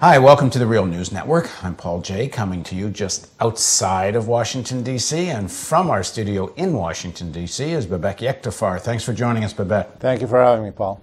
Hi, welcome to the Real News Network. I'm Paul Jay, coming to you just outside of Washington, D.C., and from our studio in Washington, D.C. is Babak Yektefar. Thanks for joining us, Babak. Thank you for having me, Paul.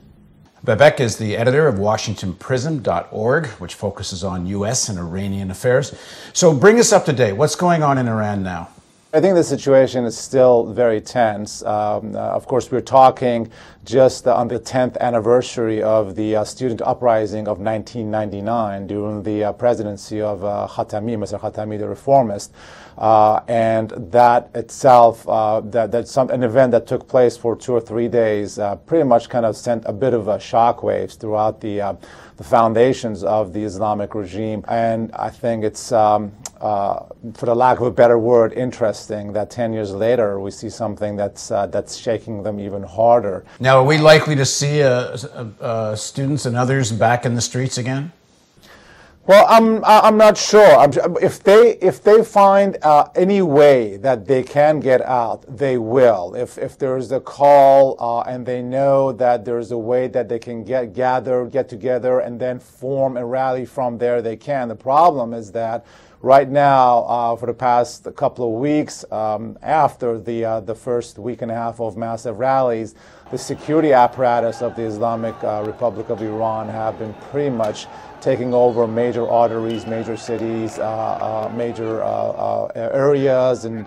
Babak is the editor of WashingtonPrism.org, which focuses on U.S. and Iranian affairs. So bring us up to date. What's going on in Iran now? I think the situation is still very tense. Of course, we're talking just on the 10th anniversary of the student uprising of 1999 during the presidency of Mr. Khatami, the reformist. And that itself, that's an event that took place for 2 or 3 days, pretty much kind of sent a bit of shockwaves throughout the foundations of the Islamic regime. And I think it's, for the lack of a better word, interesting that 10 years later we see something that's shaking them even harder. Now, are we likely to see students and others back in the streets again? Well, I'm not sure. If they find any way that they can get out, they will. If there's a call and they know that there's a way that they can get together and then form a rally from there, they can. The problem is that right now, for the past couple of weeks, after the first week and a half of massive rallies, the security apparatus of the Islamic Republic of Iran have been pretty much taking over major arteries, major cities, major areas and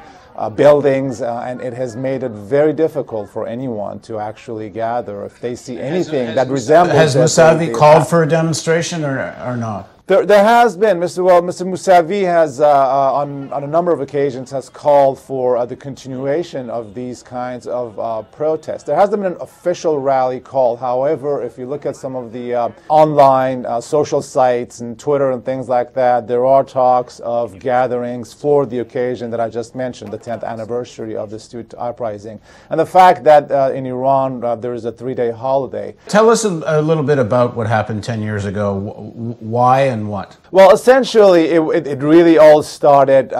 buildings, and it has made it very difficult for anyone to actually gather. If they see anything that resembles... Has Mousavi called for a demonstration or not? There has been. Mr. Mousavi has, on a number of occasions, has called for the continuation of these kinds of protests. There hasn't been an official rally called. However, if you look at some of the online social sites and Twitter and things like that, there are talks of gatherings for the occasion that I just mentioned, the 10th anniversary of the student uprising. And the fact that in Iran there is a 3-day holiday. Tell us a little bit about what happened 10 years ago. Why and what? Well, essentially, it really all started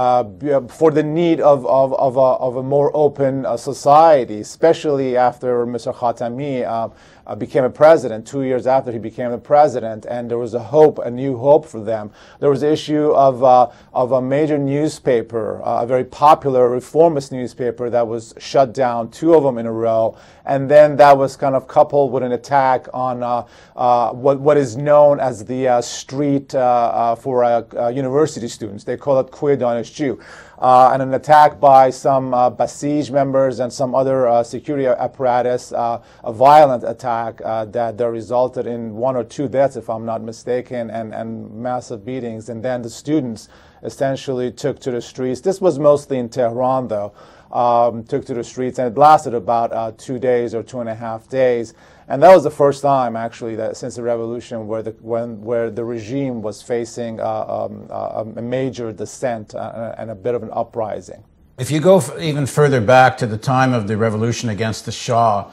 for the need of a more open society, especially after Mr. Khatami became a president, 2 years after he became the president, and there was a new hope for them. There was the issue of a major newspaper, a very popular reformist newspaper that was shut down, 2 of them in a row, and then that was kind of coupled with an attack on what is known as the street for university students. They call it Kueh Danishju. And an attack by some Basij members and some other security apparatus, a violent attack that resulted in 1 or 2 deaths, if I'm not mistaken, and massive beatings. And then the students essentially took to the streets. This was mostly in Tehran, though. Took to the streets, and it lasted about 2 days or 2.5 days. And that was the first time, actually, that since the revolution, where the regime was facing a major dissent and a bit of an uprising. If you go even further back to the time of the revolution against the Shah,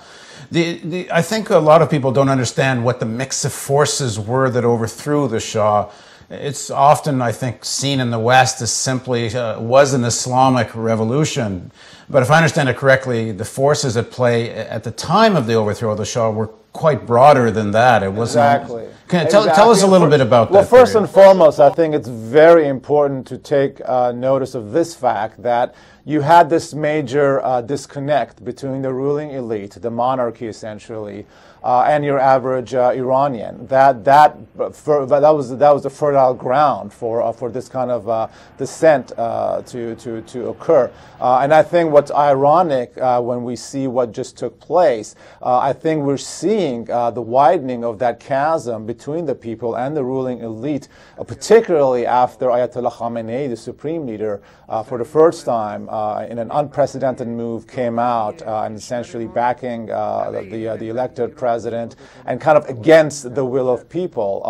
I think a lot of people don't understand what the mix of forces were that overthrew the Shah. It's often, I think, seen in the West as simply was an Islamic revolution. But if I understand it correctly, the forces at play at the time of the overthrow of the Shah were quite broader than that. It wasn't. Exactly. Tell us a little bit about that. Well, first and foremost, I think it's very important to take notice of this fact that you had this major disconnect between the ruling elite, the monarchy essentially, and your average Iranian. That was the fertile ground for this kind of dissent to occur. And I think what's ironic when we see what just took place, I think we're seeing the widening of that chasm between the people and the ruling elite, particularly after Ayatollah Khamenei, the supreme leader, for the first time in an unprecedented move came out and essentially backing the elected president and kind of against the will of people.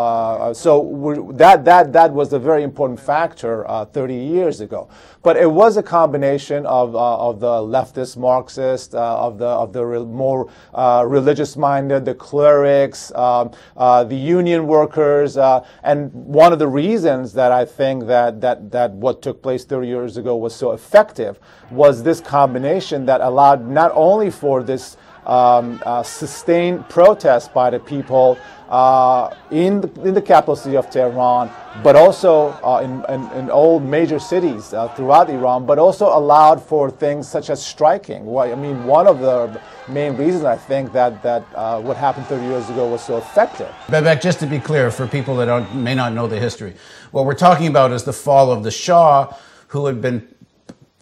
So that was a very important factor 30 years ago. But it was a combination of the leftist Marxist, of the more religious-minded, the clerics, the union workers, and one of the reasons that I think that what took place 30 years ago was so effective was this combination that allowed not only for this sustained protests by the people in the capital city of Tehran, but also in all major cities throughout Iran, but also allowed for things such as striking. Well, I mean, one of the main reasons I think that what happened 30 years ago was so effective. Bebek, just to be clear, for people that may not know the history, what we're talking about is the fall of the Shah, who had been,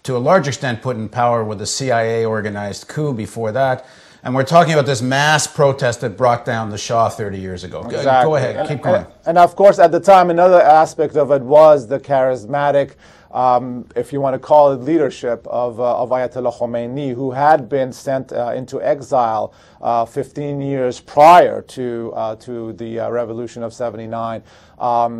to a large extent, put in power with a CIA-organized coup before that. And we're talking about this mass protest that brought down the Shah 30 years ago. Exactly. Go ahead, keep going. And of course, at the time, another aspect of it was the charismatic, if you want to call it, leadership of Ayatollah Khomeini, who had been sent into exile 15 years prior to the revolution of '79.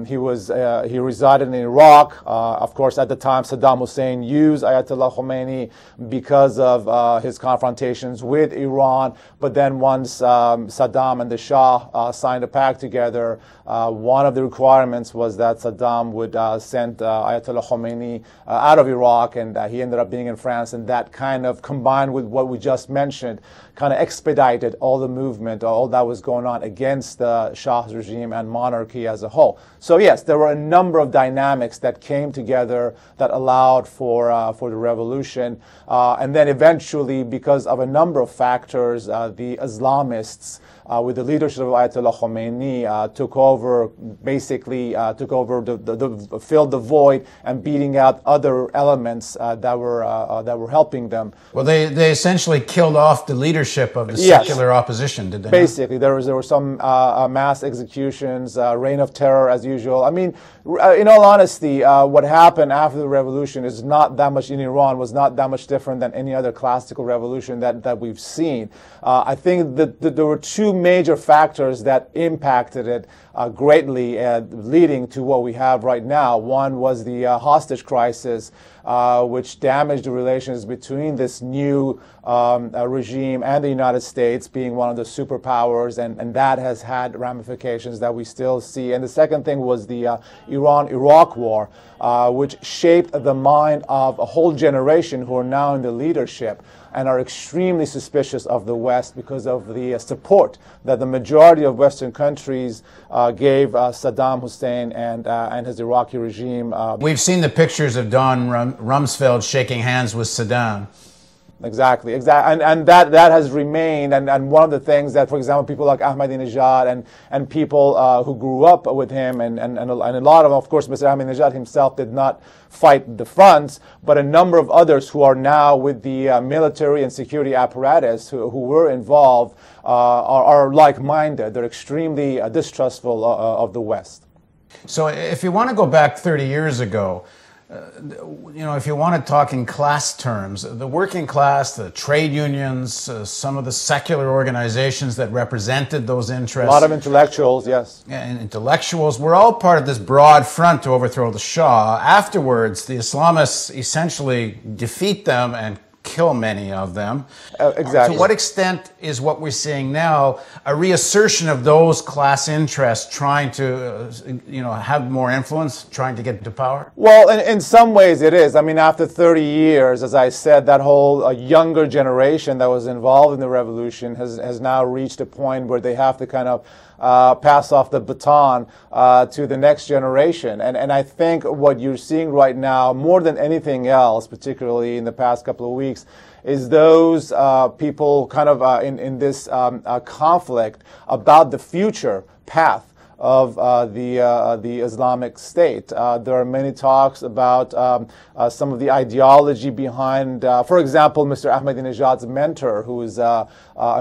He resided in Iraq. Of course, at the time, Saddam Hussein used Ayatollah Khomeini because of his confrontations with Iran. But then once Saddam and the Shah signed a pact together, one of the requirements was that Saddam would send Ayatollah Khomeini out of Iraq, and he ended up being in France. And that kind of, combined with what we just mentioned, kind of expedited all the movement, all that was going on against the Shah's regime and monarchy as a whole. So yes, there were a number of dynamics that came together that allowed for the revolution. And then eventually, because of a number of factors, the Islamists, with the leadership of Ayatollah Khomeini, took over, filled the void and beating out other elements that were helping them. Well, they essentially killed off the leadership of the secular opposition, did they? Basically, there were some mass executions, reign of terror as usual. I mean, in all honesty, what happened after the revolution is not that much in Iran, was not that much different than any other classical revolution that we've seen. I think that there were two major factors that impacted it greatly, leading to what we have right now. One was the hostage crisis, which damaged the relations between this new regime and the United States, being one of the superpowers, and that has had ramifications that we still see. And the second thing was the Iran-Iraq war, which shaped the mind of a whole generation who are now in the leadership and are extremely suspicious of the West because of the support that the majority of Western countries gave Saddam Hussein and his Iraqi regime. We've seen the pictures of Don Rumsfeld shaking hands with Saddam. Exactly. And that has remained. And one of the things that, for example, people like Ahmadinejad and people who grew up with him, and a lot of course, Mr. Ahmadinejad himself did not fight the fronts, but a number of others who are now with the military and security apparatus who were involved are like-minded. They're extremely distrustful of the West. So if you want to go back 30 years ago, if you want to talk in class terms, the working class, the trade unions, some of the secular organizations that represented those interests. A lot of intellectuals, yes. And intellectuals were all part of this broad front to overthrow the Shah. Afterwards, the Islamists essentially defeat them and kill many of them. Exactly. To what extent is what we're seeing now a reassertion of those class interests trying to, have more influence, trying to get to power? Well, in some ways it is. I mean, after 30 years, as I said, that whole younger generation that was involved in the revolution has now reached a point where they have to kind of pass off the baton to the next generation. And I think what you're seeing right now, more than anything else, particularly in the past couple of weeks, is those people kind of in this conflict about the future path of the Islamic State. There are many talks about some of the ideology behind, for example, Mr. Ahmadinejad's mentor, who is a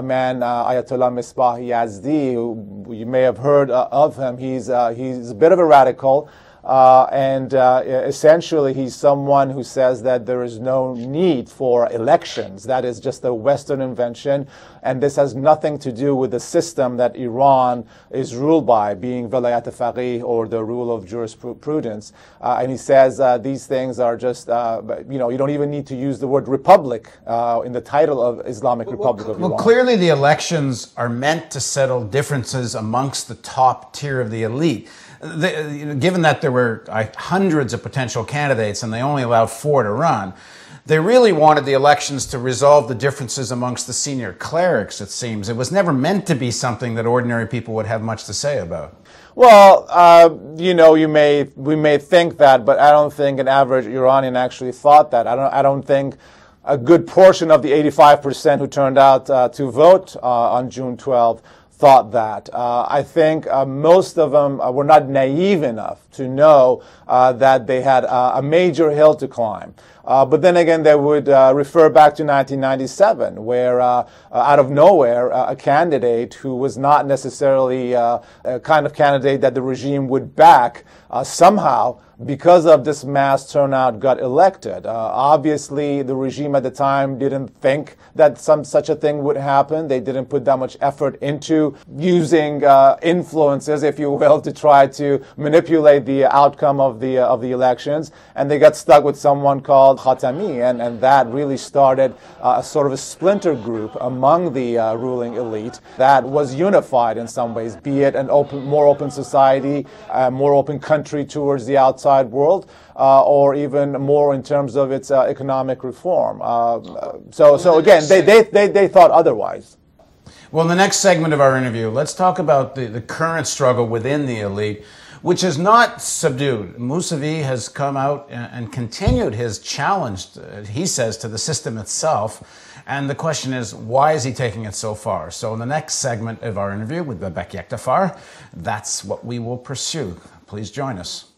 man, Ayatollah Misbah Yazdi, who you may have heard of him. He's a bit of a radical. Essentially, he's someone who says that there is no need for elections. That is just a Western invention, and this has nothing to do with the system that Iran is ruled by, being Velayat Faqih, or the rule of jurisprudence. And he says these things are just, you don't even need to use the word republic in the title of Islamic Republic of Iran. Well, clearly the elections are meant to settle differences amongst the top tier of the elite. Given that there were hundreds of potential candidates and they only allowed 4 to run, They really wanted the elections to resolve the differences amongst the senior clerics, it seems. It was never meant to be something that ordinary people would have much to say about. Well, you know, we may think that, but I don't think an average Iranian actually thought that. I don't think a good portion of the 85% who turned out to vote on June 12th thought that. I think most of them were not naive enough to know that they had a major hill to climb. But then again, they would refer back to 1997, where out of nowhere, a candidate who was not necessarily a kind of candidate that the regime would back somehow, because of this mass turnout, got elected. Obviously, the regime at the time didn't think that such a thing would happen. They didn't put that much effort into using influences, if you will, to try to manipulate the outcome of the elections, and they got stuck with someone called Khatami, and that really started a sort of a splinter group among the ruling elite that was unified in some ways, be it an more open society, a more open country towards the outside world, or even more in terms of its economic reform. So again, they thought otherwise. Well, in the next segment of our interview, let's talk about the current struggle within the elite, which is not subdued. Mousavi has come out and continued his challenge, he says, to the system itself. And the question is, why is he taking it so far? So in the next segment of our interview with Babak Yektefar, that's what we will pursue. Please join us.